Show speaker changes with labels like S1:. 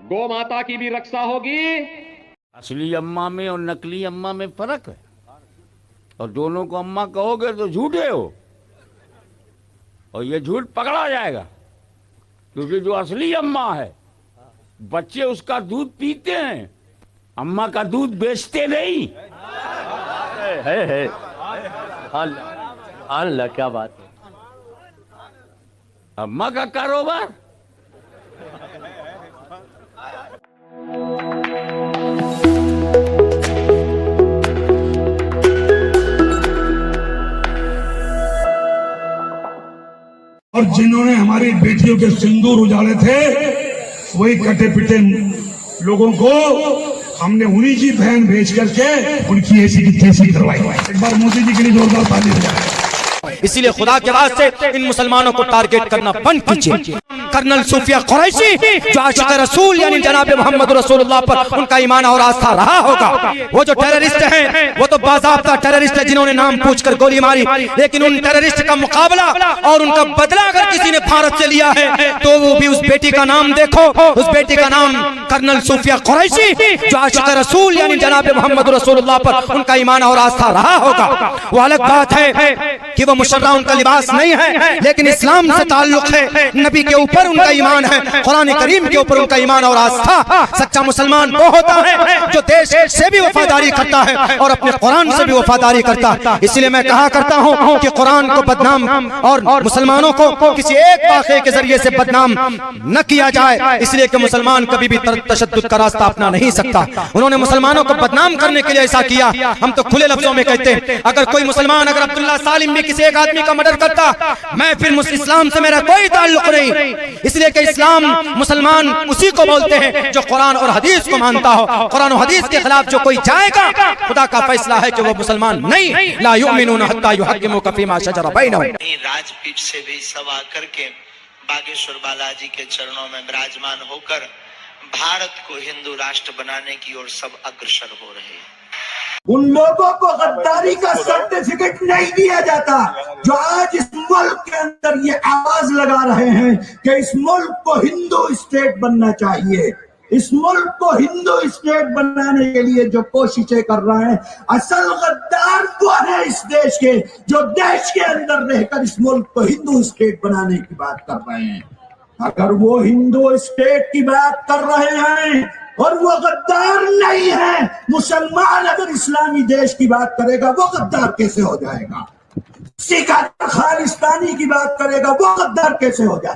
S1: गौ माता की भी रक्षा होगी।
S2: असली अम्मा में और नकली अम्मा में फर्क है, और दोनों को अम्मा कहोगे तो झूठे हो, और ये झूठ पकड़ा जाएगा। क्योंकि जो असली अम्मा है, बच्चे उसका दूध पीते हैं, अम्मा का दूध बेचते नहीं।
S3: है अल्लाह, क्या बात है।
S2: अम्मा का कारोबार।
S4: और जिन्होंने हमारी बेटियों के सिंदूर उजाड़े थे, वही कटे पिटे लोगों को हमने उन्हीं की बहन भेज करके उनकी ऐसी की तैसी करवाई। एक बार मोदी जी के लिए जोरदार ताली बजाएं।
S5: इसीलिए खुदा के वास्ते इन मुसलमानों को टारगेट करना बंद कीजिए। कर्नल सूफिया कुरैशी जो आशिक रसूल यानी जनाब मोहम्मद रसूलुल्लाह पर उनका ईमान और आस्था रहा होगा, वो जो टेररिस्ट हैं वो तो बाज़ाब्ता टेररिस्ट है जिन्होंने नाम पूछकर गोली मारी। लेकिन उन टेररिस्ट का मुकाबला और उनका बदला अगर किसी ने भारत से लिया है तो वो भी उस बेटी का नाम देखो, उस बेटी का नाम कर्नल सूफिया कुरैशी जो आशिक रसूल यानी जनाब मोहम्मद रसूलुल्लाह पर उनका ईमान और आस्था रहा होगा। वो अलग बात है कि वो मुशर्रा उनका लिबास नहीं है, लेकिन इस्लाम से ताल्लुक है, नबी के ऊपर उनका ईमान है, कुरान करीम के ऊपर उनका ईमान और आस्था। सच्चा मुसलमान वो होता है जो देश से भी वफादारी करता है और अपने कुरान से भी वफादारी करता है। इसलिए मैं कहा करता हूँ कि कुरान को बदनाम और मुसलमानों को किसी एक वाक़े के जरिए से बदनाम न किया जाए, इसलिए कि मुसलमान कभी भी तशद्दुद का रास्ता अपना नहीं सकता। उन्होंने मुसलमानों को बदनाम करने के लिए ऐसा किया। हम तो खुले लफ्जों में कहते हैं, अगर कोई मुसलमान अगर अब्दुल्ला सालिम भी किसी एक आदमी का मर्डर करता, मैं फिर इस्लाम से मेरा कोई ताल्लुक नहीं, इसलिए कि इस्लाम मुसलमान उसी को बोलते हैं जो कुरान और हदीस को मानता हो। कुरान और हदीस के खिलाफ जो कोई जाएगा, खुदा का फैसला है कि वो मुसलमान नहीं। ला युमिनूना हत्ता युहक्किमुका फीमा शजरा बैनहुम।
S6: राजपीठ से भी सभा करके बागेश्वर बालाजी के चरणों में विराजमान होकर भारत को हिंदू राष्ट्र बनाने की ओर सब अग्रसर हो रहे हैं।
S7: उन लोगों को गद्दारी का सर्टिफिकेट नहीं दिया जाता जो आज इस मुल्क के अंदर ये आवाज लगा रहे हैं कि इस मुल्क को हिंदू स्टेट बनना चाहिए। इस मुल्क को हिंदू स्टेट बनाने के लिए जो कोशिशें कर रहे हैं, असल गद्दार वो है इस देश के, जो देश के अंदर रहकर इस मुल्क को हिंदू स्टेट बनाने की बात कर रहे हैं। अगर वो हिंदू स्टेट की बात कर रहे हैं और वो गद्दार नहीं है, मुसलमान अगर इस्लामी देश की बात करेगा वो गद्दार कैसे हो जाएगा? सिख खालिस्तानी की बात करेगा वो गद्दार कैसे हो जाएगा?